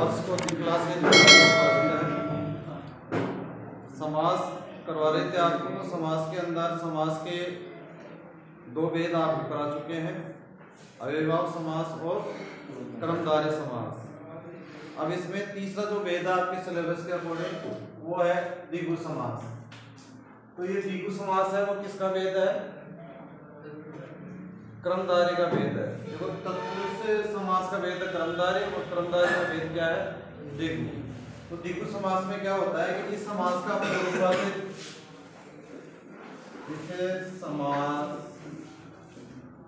आज को क्लास के समास करवा रहे थे आपको। तो समास के अंदर समास के दो भेद आप करा चुके हैं, अव्ययभाव समास और कर्मधारय समास। अब इसमें तीसरा जो भेद है आपके सिलेबस के अकॉर्डिंग वो है द्विगु समास। तो ये द्विगु समास है वो किसका भेद है? कर्मधारय का भेद है। देखो तत्पुरुष समास का भेद है कर्मधारय और कर्मधारय का भेद क्या है? द्विगु। तो द्विगु समास में क्या होता है कि इस समास का पूर्वपद, इसे समास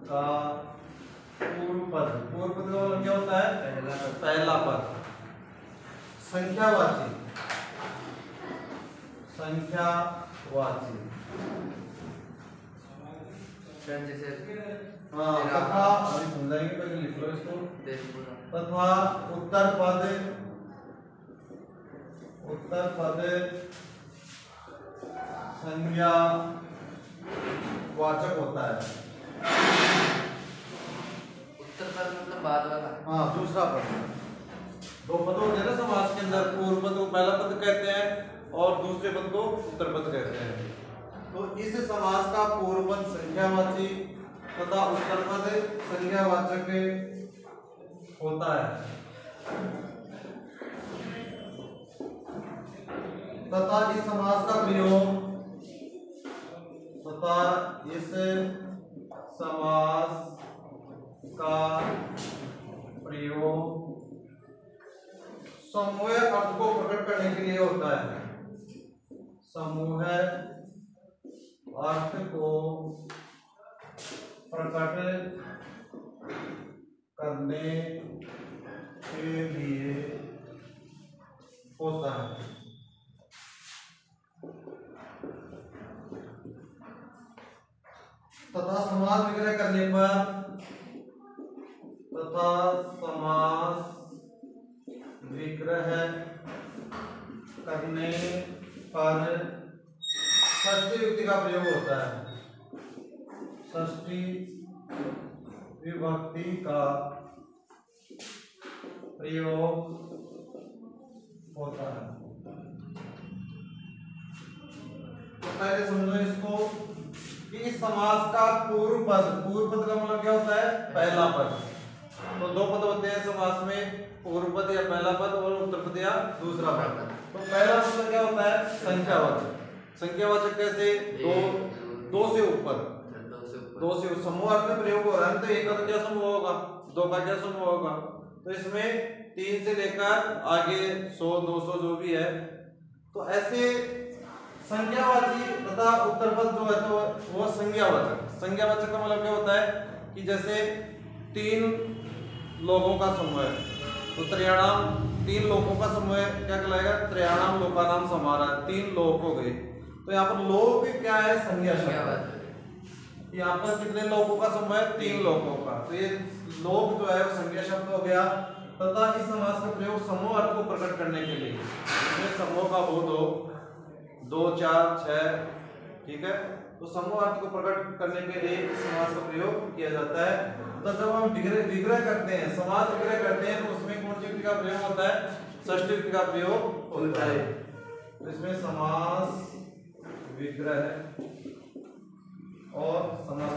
का पूर्वपद का मतलब क्या होता है? पहला पद संख्यावाची तथा अभी समझाएंगे, पहले लिख लो इसको। तथा उत्तर पद संज्ञा वाचक होता है। उत्तर पद मतलब बाद वाला। हाँ, दूसरा पद। दो पद होते हैं ना समास के अंदर, पूर्व पद को पहला पद कहते हैं और दूसरे पद को उत्तर पद कहते हैं। तो इस समास का पूर्व पद संख्यावाची तथा उत्तर पद संज्ञावाचक होता है। तथा इस समास का प्रयोग समूह अर्थ को प्रकट करने के लिए होता है। समूह अर्थ को प्रकट करने के लिए होता है। तथा समास विग्रह करने पर षष्ठी विभक्ति का प्रयोग होता है। षष्ठी विभक्ति का प्रयोग होता है। तो पहले समझो इसको कि इस समास का पूर्व पद का मतलब क्या होता है? पहला पद। तो दो पद होते हैं समास में, पूर्व पद या पहला पद और उत्तर पद या दूसरा पद। तो पहला पद क्या होता है? संख्यावाचक। संख्यावाचक कैसे? दो से ऊपर समूह अर्थ में प्रयोग हो रहा है। तो एक का तो क्या समूह होगा, दो का क्या समूह होगा? तो इसमें 3 से लेकर आगे 100 200 जो भी है। तो ऐसे संख्यावाची तथा उत्तर पद जो है तो वो संज्ञावाचक। संज्ञावाचक का मतलब क्या होता है कि जैसे 3 लोगों का समूह है तो त्रयाणाम, 3 लोगों का समूह है, क्या कहलाएगा? त्रयाणाम लोकानाम समारा, 3 लोग हो गए। तो यहाँ पर लोग क्या है? संज्ञा शब्द। यहाँ पर कितने लोगों का समूह है? 3 लोगों का। तो ये लोग जो है वो संज्ञा शब्द हो गया। तथा इस समास का प्रयोग समूह अर्थ को प्रकट करने के लिए, इसमें समूह का बोध हो 2 4 6, ठीक है। तो समूह अर्थ को प्रकट करने के लिए इस समास का प्रयोग किया जाता है। तो जब हम विग्रह करते हैं, समास विग्रह करते हैं, तो उसमें कौन सी युक्ति का प्रयोग होता है? षष्ठी युक्ति का प्रयोग होता है। तो इसमें समास विग्रह और समास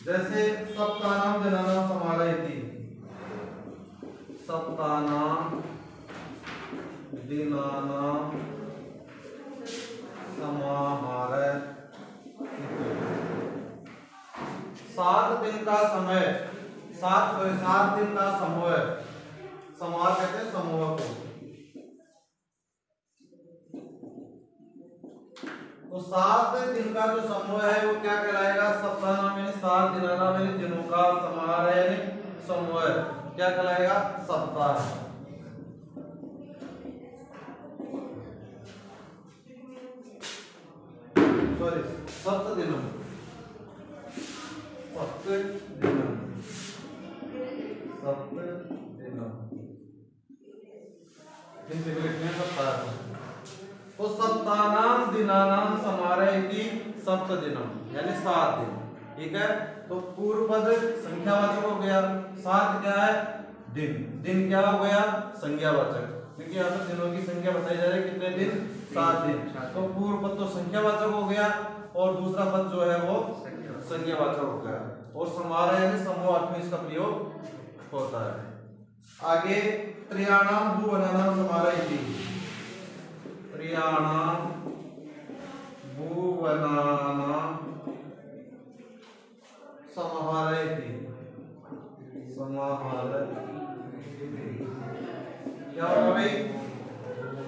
जैसे सप्तानाम दिनानाम समारयति, सप्तानाम दिनानाम समाहारय। 7 दिन का समय, 7 दिन का समूह, समाहार कहते हैं समूह को। तो 7 दिन का जो समूह है वो क्या कहलाएगा? सप्ताह यानी 7 दिनानाम यानी दिनों का, समाहार यानी समूह, क्या कहलाएगा? सप्ताह। सॉरी, सप्त दिनम, तो सप्तानाम दिनानाम समारयति सप्त दिनम यानी 7 दिन। ठीक है। तो पूर्व पद संख्यावाचक हो गया, सात क्या है दिन, दिन क्या हो गया संज्ञावाचक, क्योंकि यहाँ पर दिनों की संख्या बताई जा रही है कितने दिन 7 दिन। तो पूर्व पद तो संख्यावाचक हो गया और दूसरा पद जो है वो संज्ञावाचक हो गया। और समाहार यानी समूह अर्थ में इसका प्रयोग होता है। आगे त्रयाणाम भुवनानाम समाहारयति, त्रयाणाम भुवनानाम समाहारयति, समाहारयति क्या होगा भाई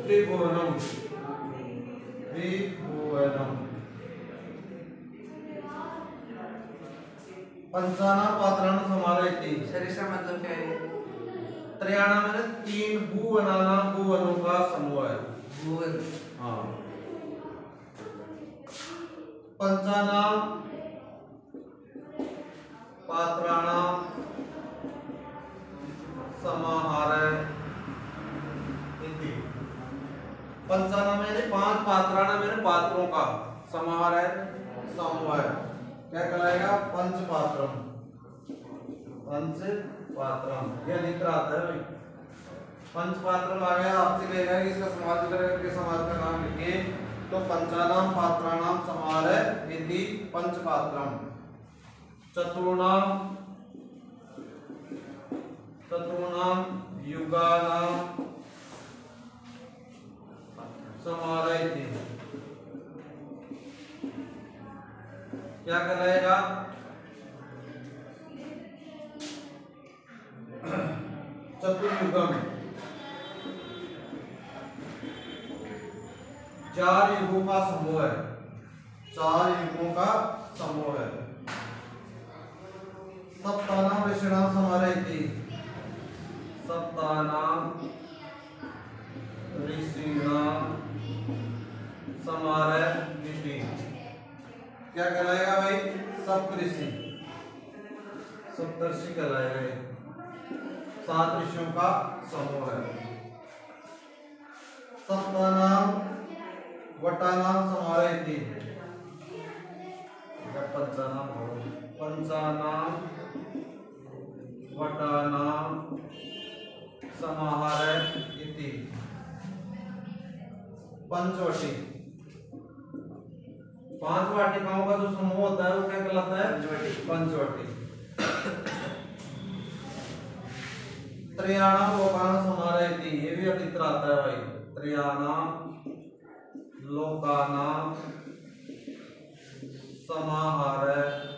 त्रिभुवनम, त्रिभुवनम। पंचानाम पात्राणाम समाहारयति, सर इसका मतलब क्या है? त्रयाणाम में 3 भुवनानाम, भुवनों का समूह है। भुवन। हाँ। पंचानाम पात्राणाम समाहारयति, पंचानाम यानी 5 पात्राणाम यानी पात्रों का, समाहार है समूह है, क्या कहलाएगा पंच पात्रम, पंच पात्रम यह लिख रहा आता है भाई। पंच पात्रम आ गया, आपसे कहेगा कि इसका समाज करके समाज का नाम लिखिए। तो पंचानाम पात्राणाम समाहारयति पंच पात्रम। चतुर्णाम, चतुर्णाम युगानाम समाहारयति, क्या कहलाएगा चतुर्युगम, 4 युगों का समूह है, 4 युगों का समूह है। सप्तानाम ऋषीणाम समाहारयति, सप्तानाम ऋषीणाम समाहारयति, क्या कहलाएगा भाई सप्तऋषि, सप्तऋषि कहलाएगा, 7 ऋषियों का समूह है। सप्तानाम वटानाम समाहारयति, पंचानाम, पंचानाम वटानाम समाहारयति, पंचवटी, 5 वाटिकाओं का जो समूह होता है वो क्या कहलाता है पंचवटी। त्रयाणाम लोकानाम समाहारयति, ये भी अधिकतर आता है भाई, त्रयाणाम लोकानाम समाहारयति,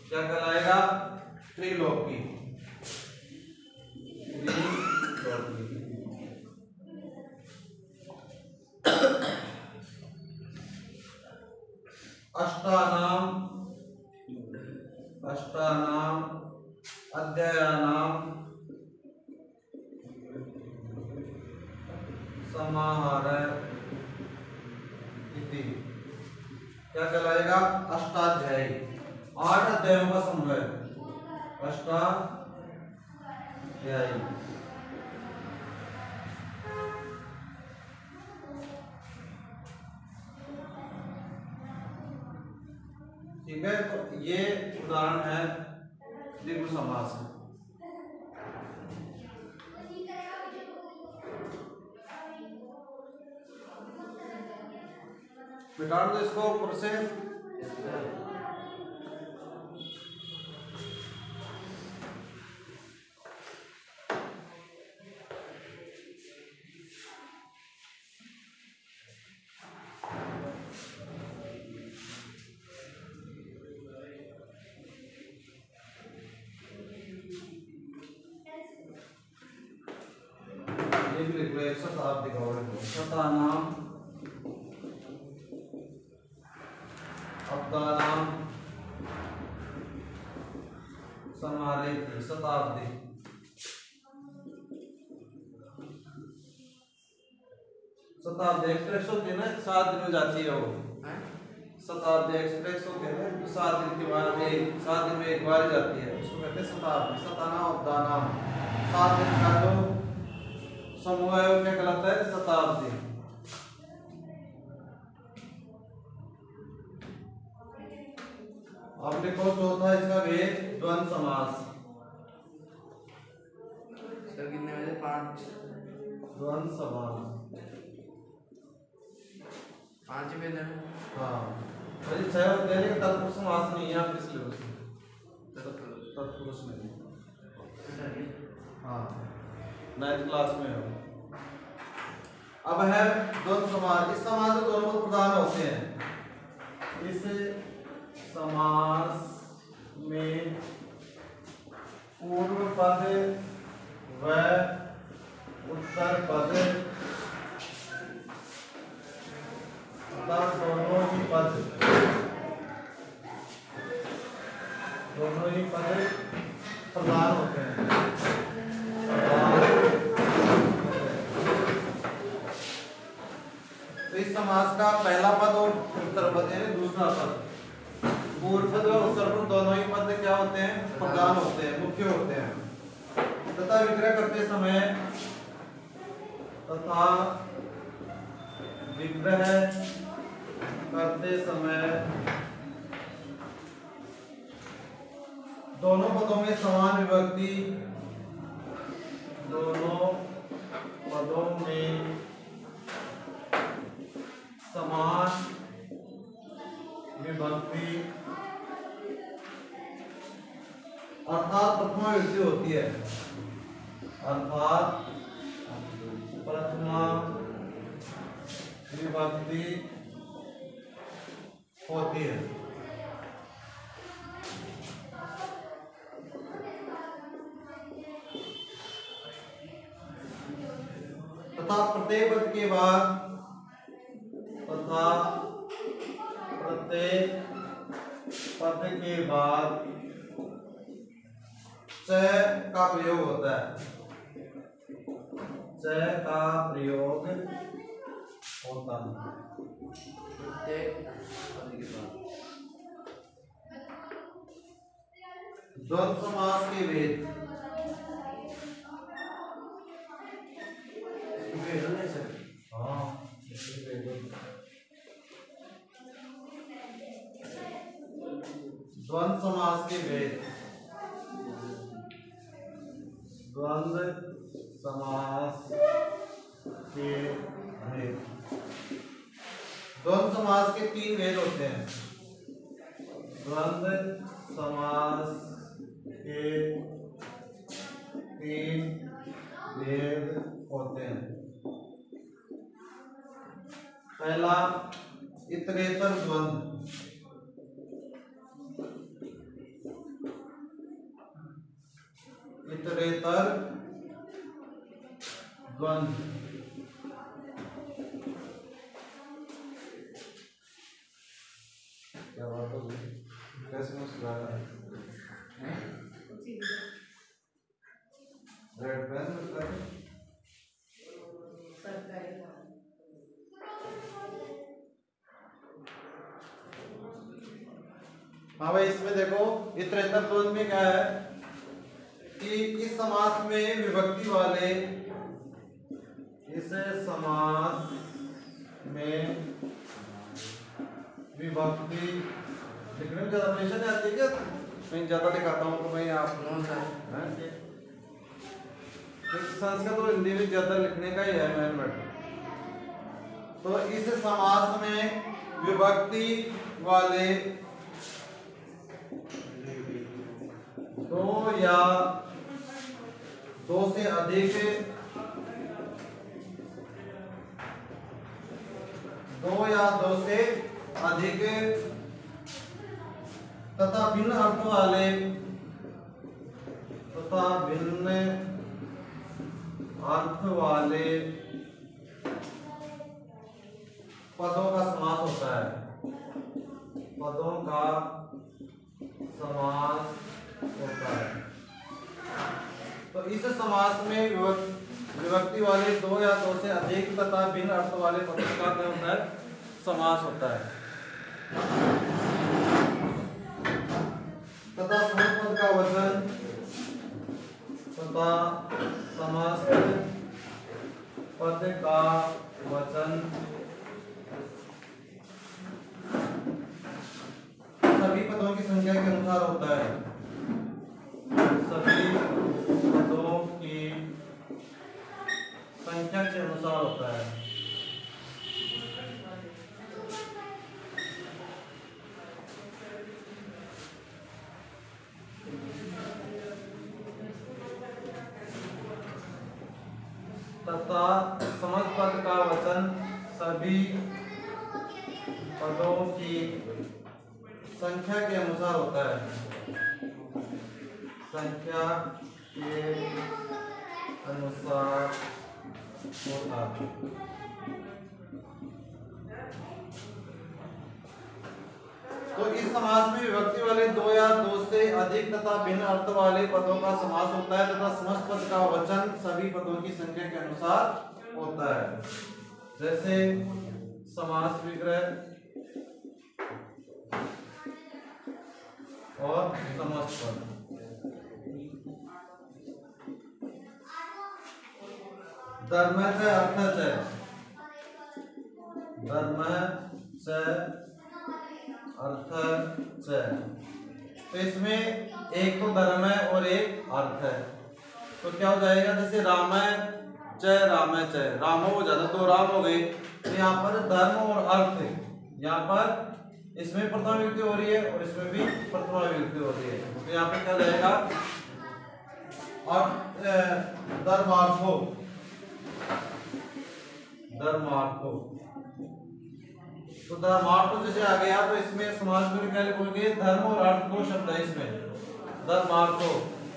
क्या कहलाएगा त्रिलोकी, त्रिलोकी। अष्टानाम, अष्टानाम अध्यायानाम समाहारयति, क्या कहलाएगा अष्टाध्यायी, 8 अध्यायों का समूह है, अष्टाध्यायी। ठीक है, तो ये उदाहरण है द्विगु समास का। मिटा दो इसको ऊपर से। ये भी लिख लो, एक शताब्दी का वर्ड, शतानाम अब्दानाम समाहारयति, शताब्दी। शताब्दी एक्सप्रेस होती है ना, 7 दिन में जाती है वो, शताब्दी एक्सप्रेस होती है ना, 7 दिन के बाद 7 दिन में एक बार जाती है, उसको कहते हैं शताब्दी। शतानाम अब्दानाम, 7 दिन का जो समूह है वो क्या कहलाता है शताब्दी। अब लिखो चौथा इसका भेद द्वंद्व समास। सर कितने बजे? 5। द्वंद्व समास 5 भेद है। हाँ वही 6 होते हैं लेकिन तत्पुरुष समास नहीं है आपके सिलेबस में। तत्पुरुष नहीं। हाँ 9th क्लास में हो। अब है द्वंद्व समास। इस समास में दोनों पद प्रधान होते हैं। इस समास में पूर्व पद व उत्तर पद तथा दोनों ही पद प्रधान होते हैं। तो इस समास का पहला पद और उत्तर पद यानी दूसरा पद, पूर्व पद और उत्तर पद दोनों ही पद क्या होते हैं? प्रधान होते हैं, मुख्य होते हैं। तथा विग्रह करते समय दोनों पदों में समान विभक्ति, दोनों पदों में समान विभक्ति अर्थात प्रथमा विभक्ति होती है। अर्थात प्रथमा विभक्ति होती है। तथा प्रत्येक पद के बाद च का प्रयोग होता है। च का प्रयोग होता है द्वंद्व समास के भेद। द्वंद्व समास के भेद। द्वंद्व समास के भेद। द्वंद्व समास के 3 भेद होते हैं। द्वंद्व समास के 3 भेद होते हैं। पहला इतरेतर द्वंद्व। इतरेतर द्वंद्व क्या बात होगी? कैसे में सुधार है? रेड पेन लगता है। हाँ भाई इसमें देखो इतरेतर द्वंद्व में क्या है कि इस समास में विभक्ति वाले, इस समास में विभक्ति लिखने में ज्यादा परेशानी आती है क्या? मैं ज्यादा दिखाता हूँ तो मैं आप संस्कृत और हिंदी में ज्यादा लिखने का ही है मेन मैटर। तो इस समास में विभक्ति वाले 2 या 2 से अधिक तथा भिन्न अर्थ वाले पदों का समास होता है। पदों का समास होता है। तो इस समास में विभक्ति वाले 2 या 2 से अधिक तथा भिन्न अर्थ वाले पदों का क्या होता है? समास होता है। तथा समस्त का वचन तथा समस्त पद का वचन सभी पदों की संख्या के अनुसार होता है, सभी पदों की संख्या के अनुसार होता है। तथा समस्त पद का वचन सभी पदों की संख्या के अनुसार होता है, संख्या के अनुसार होता है। तो इस समास में विभक्ति वाले दो या दो से अधिक तथा भिन्न अर्थ वाले पदों का समास होता है तथा समस्त पद का वचन सभी पदों की संख्या के अनुसार होता है। जैसे समास विग्रह और समस्त पद। धर्म से अर्थ से, धर्म से अर्थ से, तो इसमें एक तो धर्म है और एक अर्थ है। तो क्या हो जाएगा, जैसे राम च राम हो जाता, दो राम हो गए। तो यहाँ पर धर्म और अर्थ, यहाँ पर इसमें प्रथमा विभक्ति हो रही है और इसमें भी प्रथमा विभक्ति हो रही है। तो यहाँ पे क्या जाएगा, धर्मार्थो, धर्मार्थो। तो धर्मार्थ जैसे आ गया तो इसमें समास में क्या लिखोगे, धर्म और अर्थ दो शब्द है इसमें, धर्मार्थो।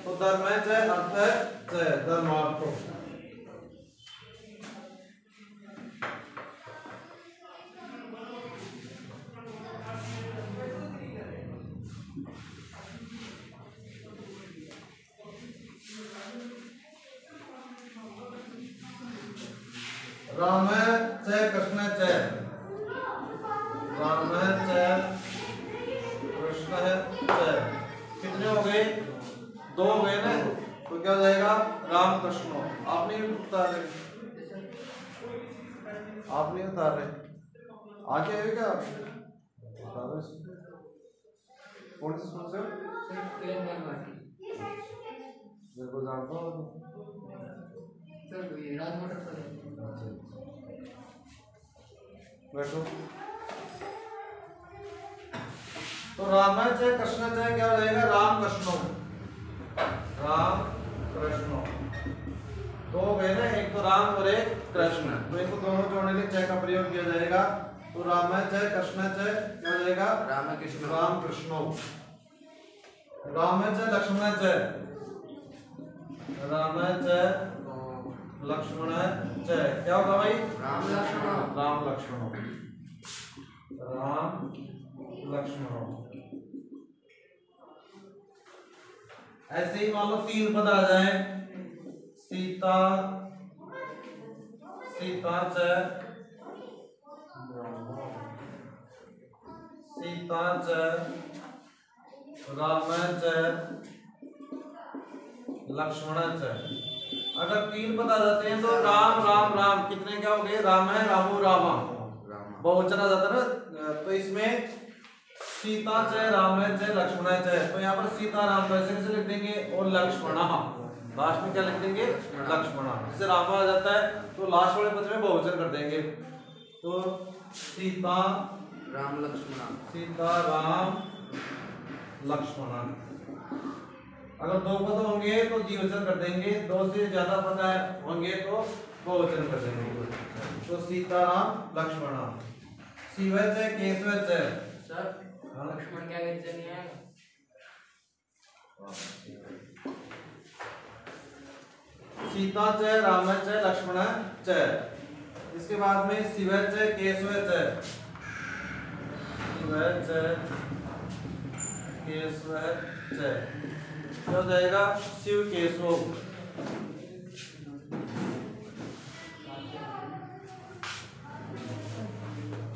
तो धर्म है चाहे अर्थ है चाहे धर्मार्थो। राम चाहे कृष्ण चाहे, राम चाहे कृष्ण चाहे, कितने हो गए, दो हो गए ना। तो क्या हो जाएगा, राम कृष्ण। आप नहीं उतार रहे, आप नहीं उतार रहे, आगे है क्या उतार रहे? कौन सी स्कूल से हो? मेरे को जानता हूँ बैठो। तो राम चाहे कृष्ण चाहे क्या हो जाएगा, राम कृष्ण, राम कृष्ण। दो हो गए ना, एक तो राम और एक कृष्ण। तो इनको दोनों जोड़ने के लिए चाहे का प्रयोग किया जाएगा। तो राम चाहे कृष्ण चाहे क्या हो जाएगा, राम कृष्ण, राम कृष्ण। राम चाहे लक्ष्मण चाहे, राम चाहे लक्ष्मण चाहे क्या होगा भाई, राम लक्ष्मण, राम लक्ष्मण, राम लक्ष्मण। ऐसे ही मान लो तीन पद आ जाए, सीता, सीता चाहे, सीता चाहे, राम चाहे, लक्ष्मण चाहे। अगर तीन पद आ जाते हैं तो राम राम राम, कितने क्या हो गए, राम है रामू रामा, बहुवचन आ जाता है ना। तो इसमें सीता चाहे राम है चाहे लक्ष्मण है चाहे, तो यहाँ पर सीता राम तो ऐसे कैसे लिख देंगे, और लक्ष्मण लास्ट में क्या लिख देंगे, लक्ष्मण। जैसे राम आ जाता है तो लास्ट वाले पद में बहुवचन कर देंगे। तो सीता राम लक्ष्मण, सीता राम लक्ष्मण। अगर दो पद होंगे तो द्विवचन कर देंगे, दो से ज्यादा पद होंगे तो बहुवचन कर देंगे। तो सीताराम लक्ष्मण। शिवच है केशवच है सर, लक्ष्मण क्या कहते नहीं आएगा। सीता च राम च लक्ष्मण च। इसके बाद में शिवच है केशवच है, शिवच केशवच क्या हो जाएगा, शिव केशव।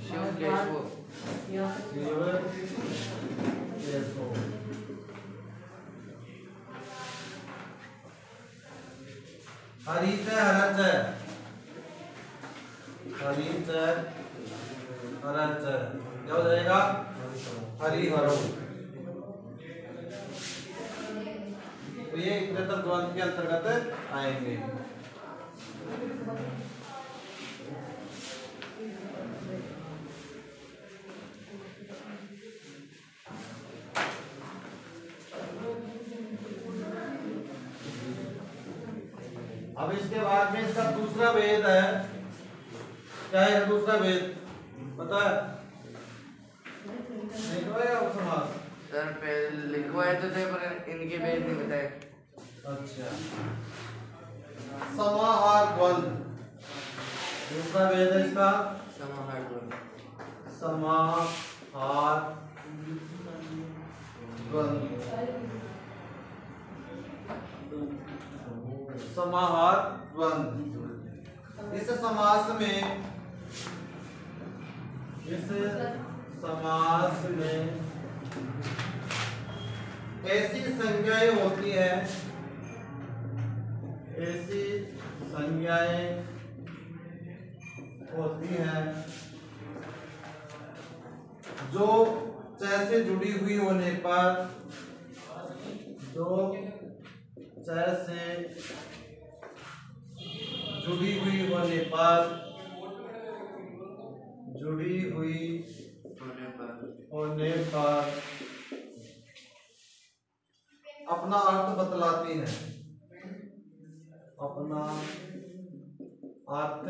शिव केशव, शिव केशव। हरि च हरच, हरि च हरच क्या हो जाएगा, हरि हरो। ये इतरेतर द्वंद्व के अंतर्गत आएंगे। अब इसके बाद में इसका दूसरा वेद है। क्या है दूसरा वेद पता है? लिखवाया वो समास सर पहले लिखवाए तो थे पर इनके वेद नहीं बताए। अच्छा समाहार द्वंद्व दूसरा वेद है इसका समाहार द्वंद्व। समाहार द्वंद्व समाहार द्वंद्व। इस समास में ऐसी संज्ञाएं होती हैं, ऐसी संज्ञाएं होती हैं जो च से जुड़ी हुई होने पर, जो च से जुड़ी हुई होने पर, जुड़ी हुई होने पर अपना अर्थ बतलाती है, अपना अर्थ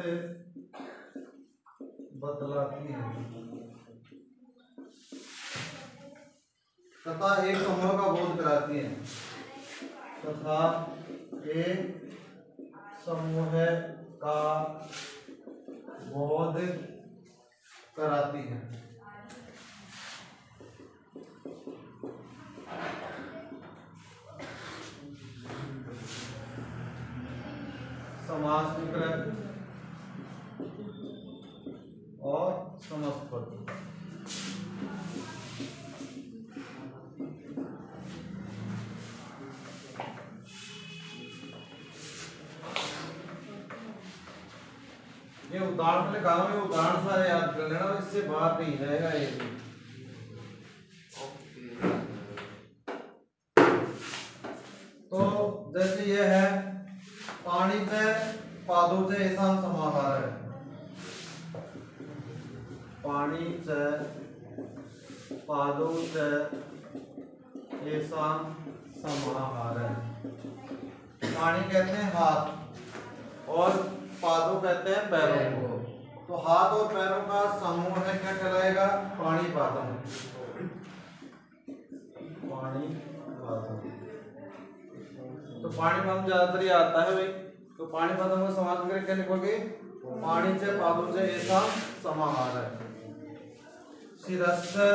बतलाती है तथा एक समूह का बोध कराती है, तथा एक समूह का बोध कराती है। समास विग्रह और समस्त पद। ये उदाहरण लिखा हुआ है, उदाहरण सारे याद कर लेना, इससे बाहर नहीं रहेगा ये भी। तो जैसे ये है पानी से पादों से ऐसा समाहार है, पानी से पादों से ऐसा समाहार है। पानी कहते हैं हाथ और पादों कहते हैं पैरों को। तो हाथ और पैरों का समूह है, क्या कहलाएगा? पानी पादम। पानी पादम। तो पानी पादम ज्यादातर ही आता है भाई। तो पानी पादम का समास करके क्या लिखोगे? पानी से पादों से ऐसा समाहार है। शिरस्त्र,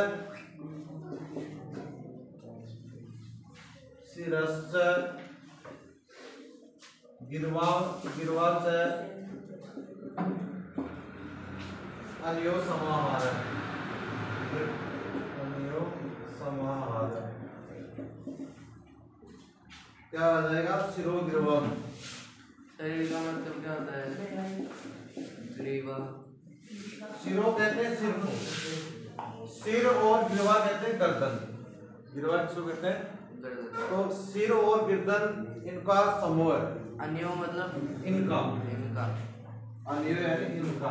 शिरस्त्र गिरवा, गिरवा से अन्यो समाहार है, अन्यो समाहार है। क्या आ जाएगा? शिरो गिरवम। शरीर का मतलब क्या होता है? ग्रीवा। शिरो कहते हैं सिर को, सिर और गिरवा कहते हैं गर्दन। गिरवा किसको कहते हैं? गर्दन। तो सिर और गर्दन इनका समूह है। अन्यो मतलब इनका, इनका। अन्यो यानी इनका।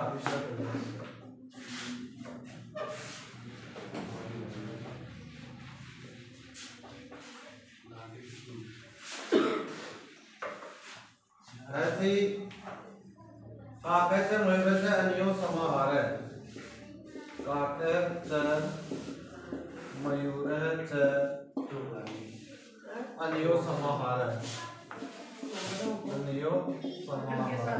ऐसे ही काके से मयूर से अन्यो समाहार है। काके से मयूर से अन्यो समाहार है, अन्यो समाहार।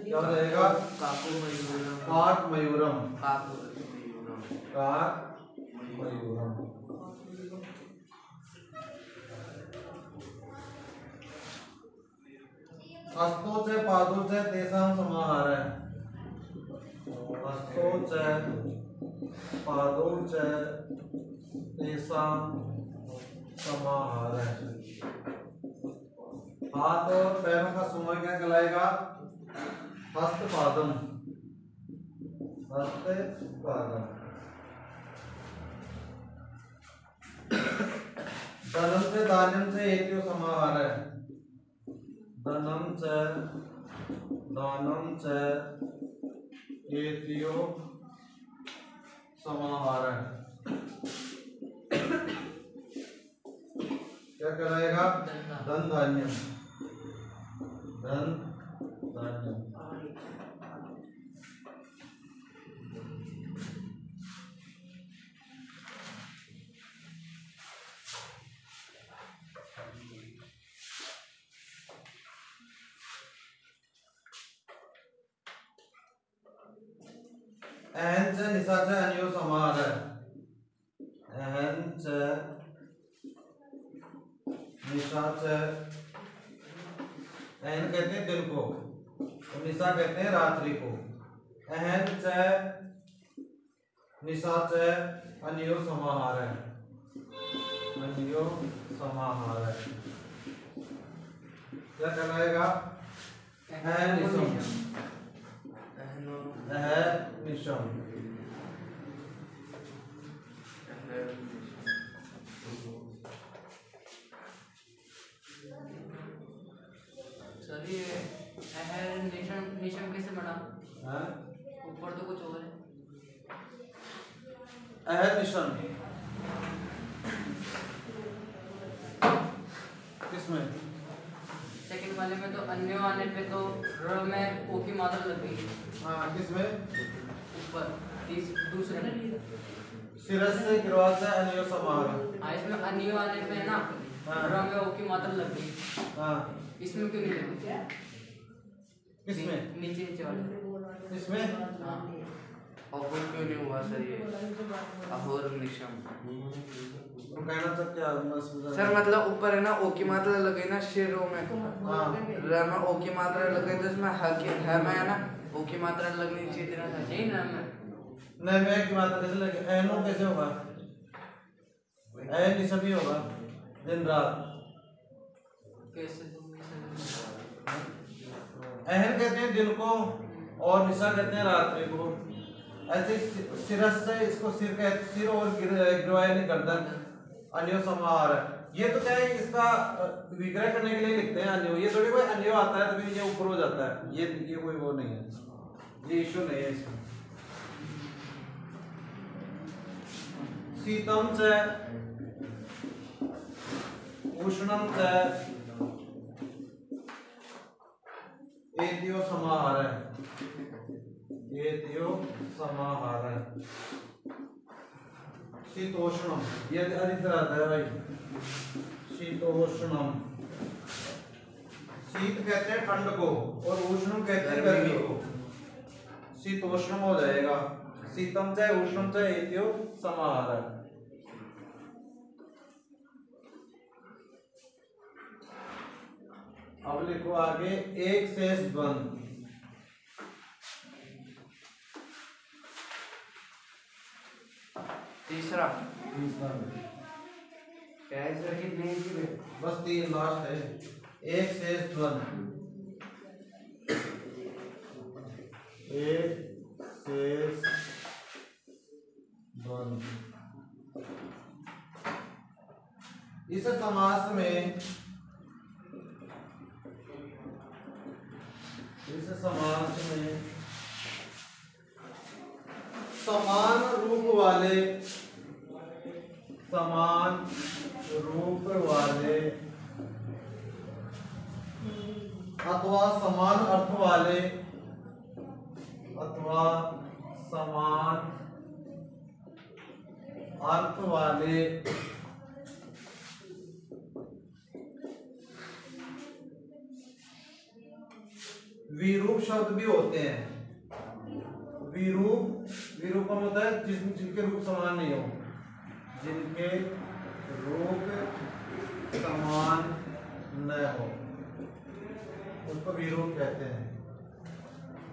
क्या रहेगा? काको मयूरम। काक मयूरम, काको मयूरम। काक मयूरम। हस्तों से पादों से तेसाम समाहार है। हस्तों से पादों से तेसाम समाहार है। हाथ और पैरों का समूह क्या कहलाएगा? हस्त पादम, हस्त पादम। धनम से धान्यम से एत्यो समाहार है। धनम से दानम से एत्यो समाहार है। क्या कराएगा? धन धान्यम, धन धान्यम। एहन से निशा से अन्यो समाहार है। एहन से निशा से, एहन कहते हैं दिन को और निशा कहते हैं रात्रि को। एहन से निशा से अन्यो समाहार है। अन्यो समाहार है। क्या कहलाएगा? एहन निशम, निशम। सर ये निशम कैसे बना? ऊपर तो कुछ और है। अहर निशम किसमें? सेकंड वाले में तो अन्य आने पे तो र में ओ की मात्रा लग गई। हाँ, किसमें? ऊपर दूसरे सिरस से गिरवात से अन्यो समाहार। हाँ, इसमें अन्य आने पे है ना, र में ओ की मात्रा लग गई। हाँ, इसमें क्यों नहीं लगी? किसमें? नीचे वाले इसमें? हाँ, और क्यों नहीं हुआ सर ये अहोर निशम? तो कहना तो क्या सर मतलब ऊपर है ना ओ की मात्रा लग गई ना शेरों में, हाँ, र में ओ की मात्रा लग गई तो इसमें ह में है ना ओ की मात्रा लगनी चाहिए थी ना सर। यही ना मैं नहीं, मैं की मात्रा कैसे लगे? एनो कैसे होगा? एन निशम ही होगा, दिन रात। कैसे एहन कहते हैं दिन को और निशा कहते हैं रात्रि को। ऐसे सिरस से इसको सिर कहते, सिर और गिरवाए नहीं गर्दन। अन्यो समाहार है। ये तो क्या है, इसका विग्रह करने के लिए लिखते हैं अन्यो। ये थोड़ी कोई अन्यो आता है तो फिर ये ऊपर हो जाता है। ये कोई वो नहीं है, ये इशू नहीं है इसमें। शीतम से उष्णम से एत्यो समाहार है। एत्यो समाहार है। शीतोष्णम, ये अधिक आता है भाई। शीतोष्णम, शीत कहते हैं ठंड को और उष्णम कहते हैं गर्मी को। शीतोष्णम हो जाएगा। शीतम चाहे उष्णम चाहे एत्यो समाहार है। अब लिखो आगे एक शेष द्वंद। तीसरा क्या है सर? कितने बस 3 लास्ट है। एक शेष द्वंद, एक शेष द्वंद। इस समास में, इस समास में समान रूप वाले, समान रूप वाले अथवा समान अर्थ वाले, अथवा समान अर्थ वाले विरूप शब्द भी होते हैं। विरूपम होता है जिनके रूप समान नहीं हो, जिनके रूप समान न हो, उसको विरूप कहते हैं।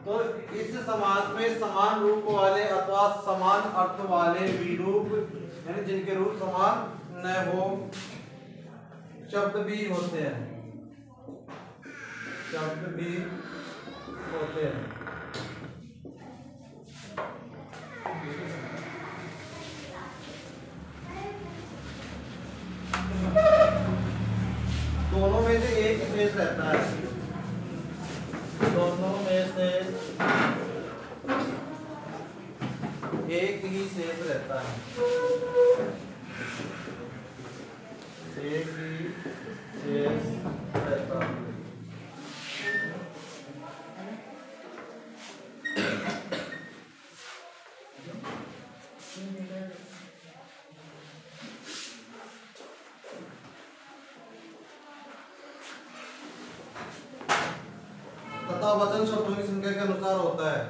तो इस समास में समान रूप वाले अथवा समान अर्थ वाले विरूप यानी जिनके रूप समान न हो शब्द भी होते हैं, शब्द भी होते हैं। एक ही शेष रहता है, एक ही शेष रहता है। तथा वचन शब्दों की संख्या के अनुसार होता है,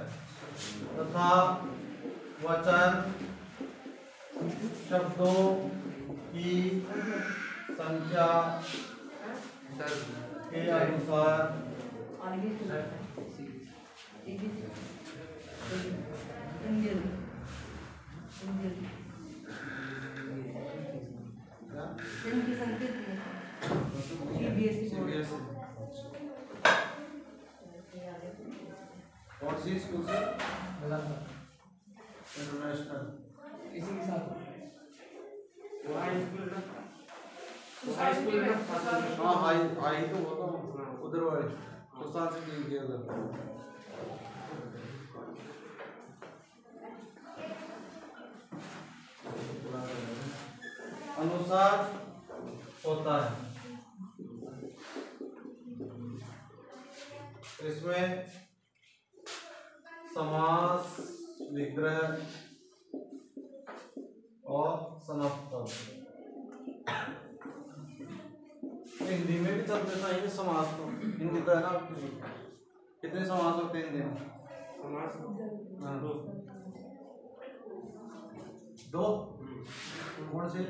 तथा वचन शब्दों की संख्या के अनुसार कौन सी स्कूल से? इंटरनेशनल। इसी के साथ हाँ हाई तो वो तो उधर वाले तो साथ से डील किया उधर। अनुसार होता है, इसमें समास, विग्रह और समास हिंदी में भी चलते था ये समास, तो हिंदी तो है ना आपकी। कितने समास होते हैं हिंदी में? हाँ। दो। कौन से?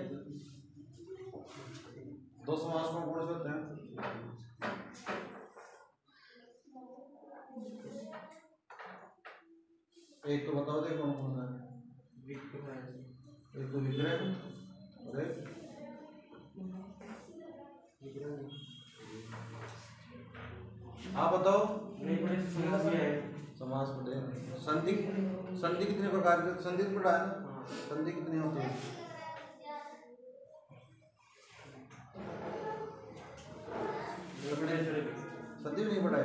दो समास कौन से होते हैं? एक तो बताओ दे कौन कौन सा है? एक तो विग्रह और एक आप बताओ। समास पढ़े। संधि, संधि कितने प्रकार के? संधि पढ़ा है ना? संधि कितनी होती है? संधि भी नहीं पढ़ा है?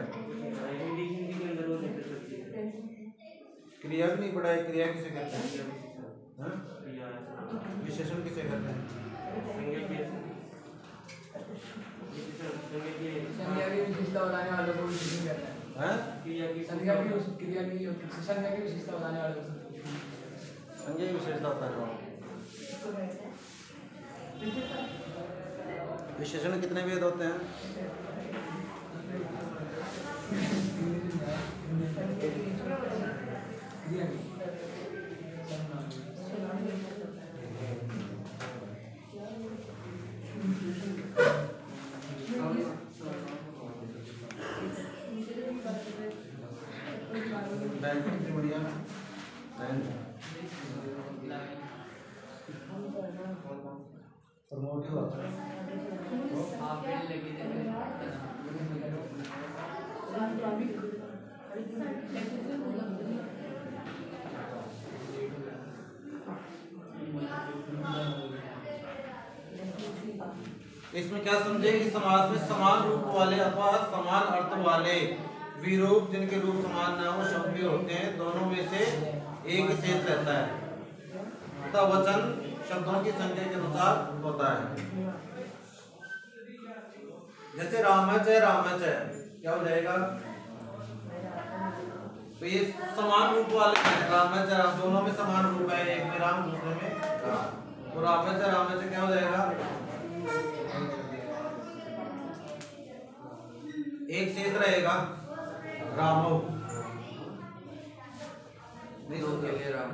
क्रिया भी नहीं पढ़ा है? क्रिया किसे कहते हैं? विशेषण किसे कहते हैं? संज्ञा की विशेषता बताने वालों को विशेषण कहते हैं। संज्ञा की विशेषता बताने वालों को संज्ञा की विशेषता होता है। विशेषण कितने भेद होते हैं? बढ़िया प्रमोट हुआ इसमें क्या समझे कि समाज में समान रूप वाले अथवा समान अर्थ वाले विरूप जिनके रूप समान न हो शब्द भी होते हैं, दोनों में से एक शेष रहता है तथा वचन शब्दों की संख्या के अनुसार होता है। जैसे रामच है, रामच है, क्या हो जाएगा? तो ये समान रूप वाले हैं, रामच है, दोनों में समान रूप है, एक में राम दूसरे में राम, तो रामच है, रामच है क्या हो जाएगा? एक शेष रहेगा रामो, नहीं दो के लिए राम।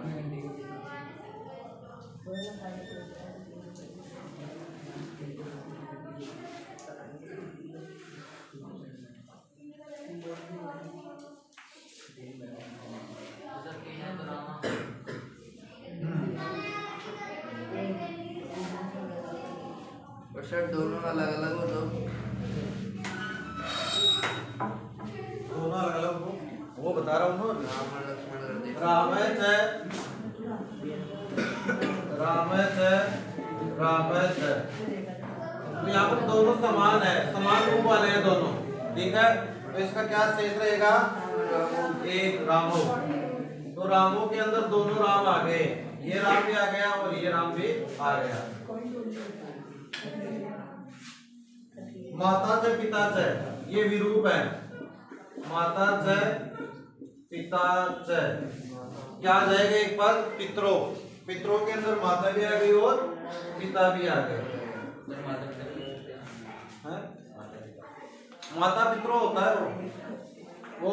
और सर दोनों अलग अलग हो तो दोनों अलग अलग हो, वो बता रहा हूँ ना। राम और लक्ष्मण कर दे। रामच है, रामच है, रामच है, तो यहाँ पर दोनों समान है, समान रूप वाले हैं दोनों, ठीक है। तो इसका क्या शेष रहेगा? एक रामो, तो तो रामों के अंदर दोनों राम आ गए, ये राम भी आ गया और ये राम भी आ गया। माता च पिता च, ये विरूप है। माता च पिता च, क्या आ जाएगा एक बार पितरों, पितरों के अंदर माता भी आ गई और पिता भी आ गए। माता पितरों होता है वो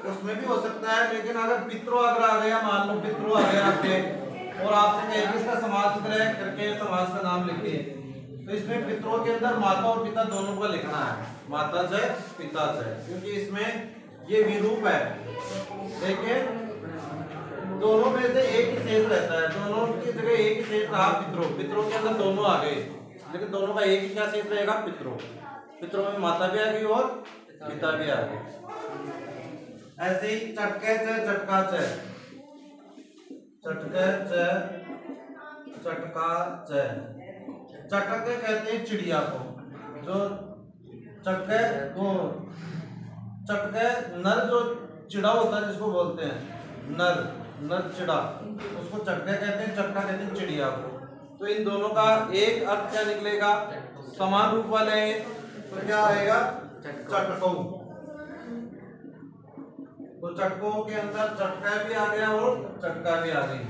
उसमें भी हो सकता है, लेकिन अगर पितरों अगर आ गया, मान लो पितरों आ गया आपके और आपसे कहे कि इसका समास ग्रह करके समास का नाम लिखिए, तो इसमें पितरों के अंदर माता और पिता दोनों का लिखना है, माता से पिता से, क्योंकि इसमें ये विरूप है। देखिए दोनों में से एक ही शेष रहता है, दोनों की जगह एक ही शेष रहा पितरों, पितरों के अंदर दोनों आ गए, लेकिन दोनों का एक ही क्या शेष रहेगा, पितरों। पितरों में माता भी आ गई और पिता भी आ गए। ऐसे ही चटके च चटका च, चटके च चटका च, चटके कहते हैं चिड़िया को, जो चटके वो चटके नर जो चिड़ा होता है जिसको बोलते हैं नर, नर चिड़ा, उसको चटके कहते हैं, चटका कहते हैं चिड़िया को। तो इन दोनों का एक अर्थ क्या निकलेगा, समान रूप वाले हैं, तो क्या आएगा चटकों। तो चटकों के अंदर चटका भी आ गया और चटका भी आ गई।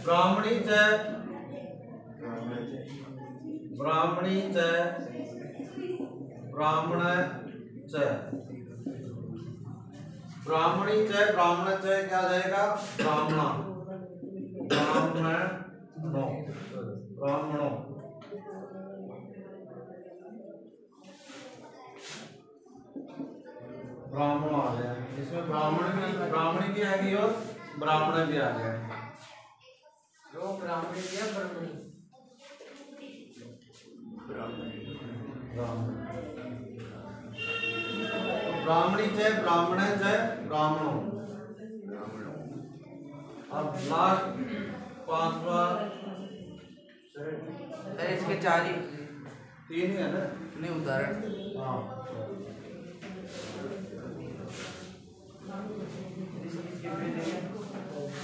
ब्राह्मणी च, ब्राह्मणी च, ब्राह्मण च, ब्राह्मणी च ब्राह्मण च क्या आ जाएगा, ब्राह्मणा, ब्राह्मणों, ब्राह्मणों। ब्राह्मण आ गया, इसमें ब्राह्मणी भी आ गई और ब्राह्मण भी आ गया। जो ब्राह्मणी है ब्राह्मणी, ब्राह्मणी च ब्राह्मण च ब्राह्मणों। अब लास्ट पांचवा, अरे इसके चार ही, तीन ही है ना, नहीं उदाहरण। हाँ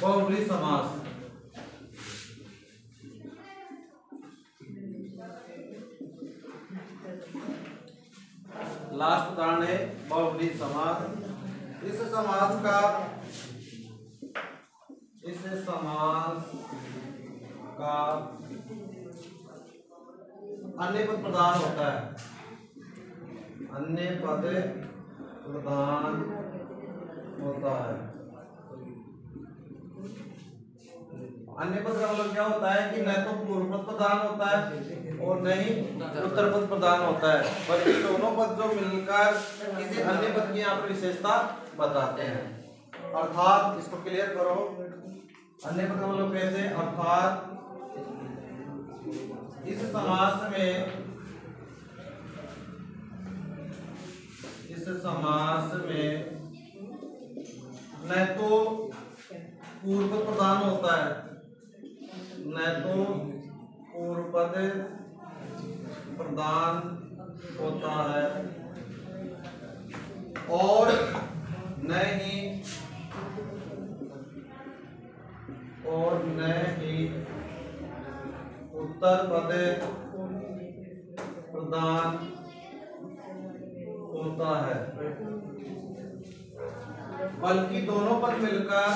बहुब्री समास। लास्ट उदाहरण है बहुब्री समास। इस समास का अन्य पद प्रधान होता है, अन्य पद प्रधान होता है। अन्य पद का मतलब क्या होता है कि न तो पूर्व पद प्रधान होता है और न ही उत्तर पद प्रधान होता है, पर ये दोनों पद जो मिलकर किसी अन्य पद की यहाँ पर विशेषता बताते हैं। अर्थात इसको क्लियर करो, अन्य पद का मतलब कैसे, अर्थात इस समास में न तो पूर्व पद प्रधान होता है, न तो पूर्व पद प्रधान होता है और न ही उत्तर पद प्रधान होता है, बल्कि दोनों पद मिलकर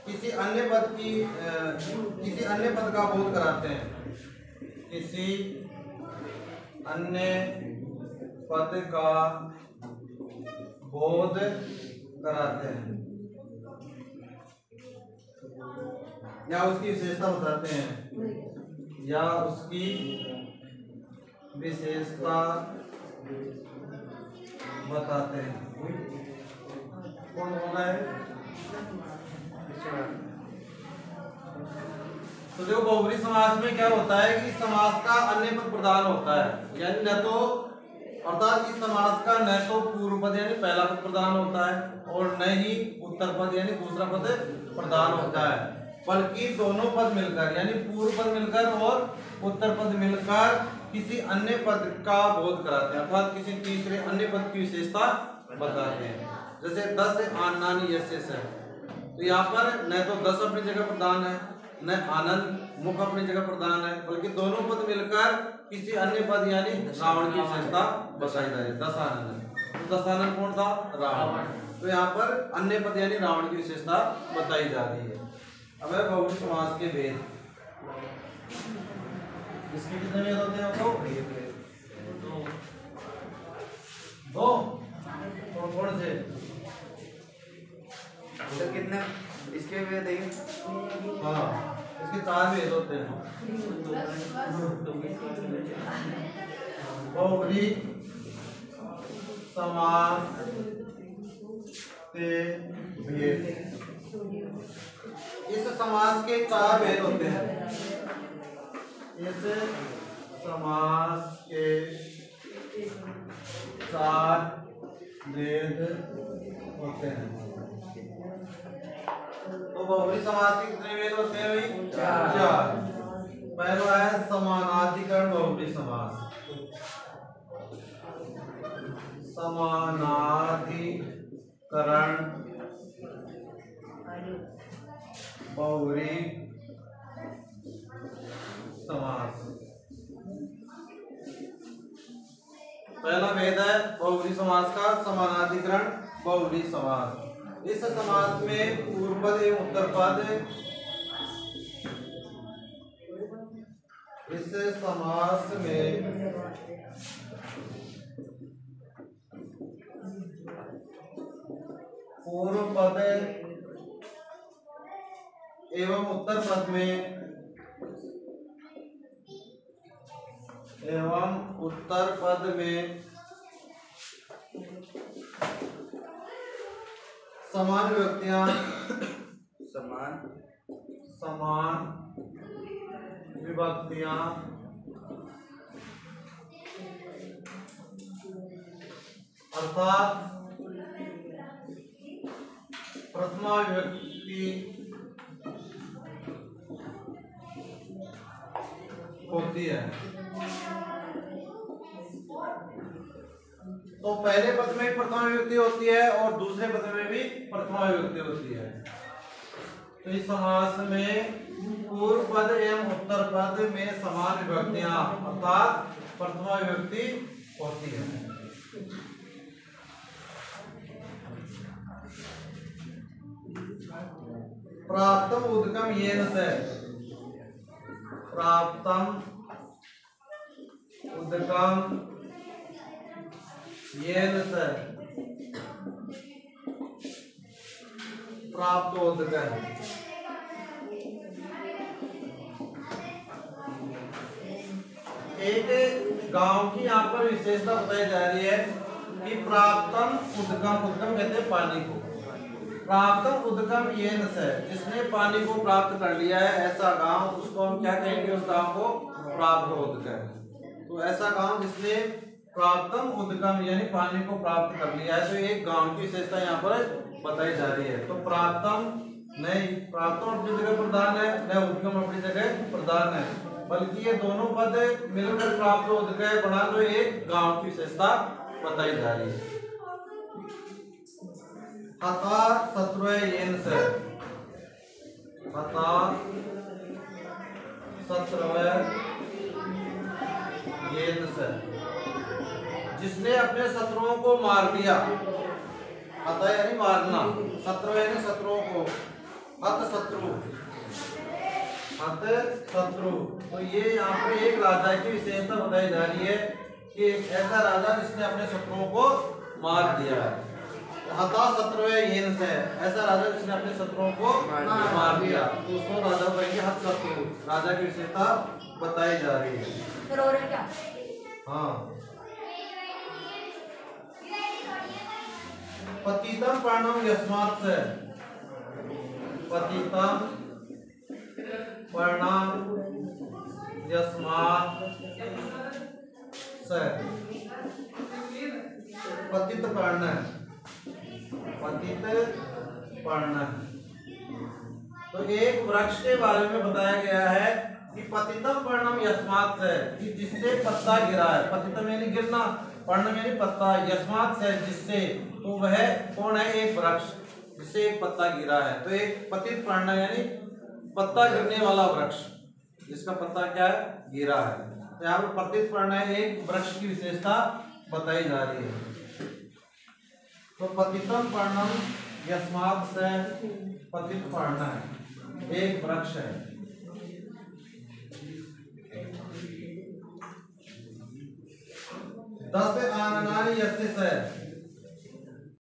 किसी अन्य पद का बोध कराते हैं, किसी अन्य पद का बोध कराते हैं या उसकी विशेषता बताते हैं, या उसकी विशेषता बताते हैं। कौन बोल रहा है? तो देखो बहुब्री समास में क्या होता है कि समास का अन्य पद प्रधान होता है, यानी न तो अर्थात इस समास का न तो पूर्व पद यानी पहला पद प्रधान होता है और न ही उत्तर पद यानी दूसरा पद प्रधान होता है, बल्कि दोनों पद मिलकर यानी पूर्व पद मिलकर और उत्तर पद मिलकर किसी अन्य पद का बोध कराते हैं, अर्थात किसी तीसरे अन्य पद की विशेषता बताते हैं। जैसे दस आनंद यशेष है, तो यहाँ पर न तो दस अपनी जगह प्रधान है न आनंद मुख अपनी जगह प्रधान है, बल्कि दोनों पद मिलकर किसी अन्य पद यानी रावण की विशेषता बताई जा रही है। दस आनंद है, तो दस आनंद कौन था? रावण। तो यहाँ पर अन्य पद यानी रावण की विशेषता बताई जा रही है। अब है बहुब्री समास के भेद। इसके कितने भेद होते हैं? दो। कौन से? सर कितने इसके भी देखिए। हाँ, इसके चार भेद होते हैं। बहुब्री समास के भेद। इस समास के चार भेद होते हैं। इस समास के चार भेद होते हैं। तो बहुब्री समास के कितने भेद होते हैं भाई? चार। पहला है समानाधिकरण बहुब्री समास। समानाधिकरण बहुब्री समास। पहला भेद है बहुब्री समास का समानाधिकरण बहुब्री समास। इस समास में पूर्व पद एवं उत्तर पद, इस समास में पूर्व पद एवं उत्तर पद में समान विभक्तियां समान विभक्तियां अर्थात प्रथमा विभक्ति होती है। तो पहले पद में प्रथमा विभक्ति होती है और दूसरे पद में भी प्रथमा विभक्ति होती है। तो इस समास में पूर्व पद एवं उत्तर पद में समान विभक्तियां अर्थात प्रथमा विभक्ति होती है। प्राप्तम उद्गम येन से, प्राप्तम उद्गम येन से, प्राप्त उद्गम। एक गांव की यहाँ पर विशेषता बताई जा रही है कि प्राप्तम उद्गम, उद्गम कहते हैं पानी को, प्राप्तम उद्गम येन से, जिसने पानी को प्राप्त कर लिया है ऐसा गांव, उसको हम क्या कहेंगे? उस गांव को प्राप्त उद्गम। तो ऐसा गांव जिसने प्राप्तम उद्गम यानी पानी को प्राप्त कर लिया है, तो एक गांव की विशेषता यहाँ पर बताई जा रही है। तो प्राप्तम नहीं, प्राप्तम अपनी जगह प्रधान है, न उद्गम अपनी जगह प्रधान है, बल्कि ये दोनों पद मिलकर प्राप्त उद्गम बना तो एक गांव की विशेषता बताई जा रही है। हता शत्रुय येन से, हता शत्रुय येन से, जिसने अपने शत्रुओं को मार दिया। हता यानी मारना, शत्रु यानी शत्रुओं को, हत शत्रु, हत शत्रु। तो ये यहाँ पे एक राजा की विशेषता बताई जा रही है कि एक ऐसा राजा जिसने अपने शत्रुओं को मार दिया है। हता शत्रु येन से, ऐसा राजा जिसने अपने शत्रुओं को मार दिया, तो उसको राजा कहेंगे हत शत्रु। राजा की विशेषता बताई जा रही है। फिर और है क्या? हाँ, पतितम प्रणम यस्मात् से, पतितम पर्णम यस्मात् से। पतित पर्ण, पतित पर्ण। तो एक वृक्ष के बारे में बताया गया है कि पतितम पर्णम यस्मात् से, कि जिससे पत्ता गिरा है। पतितम यानी गिरना, पर्णम यानी पत्ता, यस्मात् से जिससे, तो वह कौन है? एक वृक्ष जिससे एक पत्ता गिरा है। तो एक पतित पर्ण यानी पत्ता गिरने वाला वृक्ष, जिसका पत्ता क्या है? गिरा है। तो यहाँ पर पतित पर्ण एक वृक्ष की विशेषता बताई जा रही है। तो पतितम पर्णम यस्मात् से, पतित पर्ण है, एक वृक्ष है। दस आननानि यस्य से,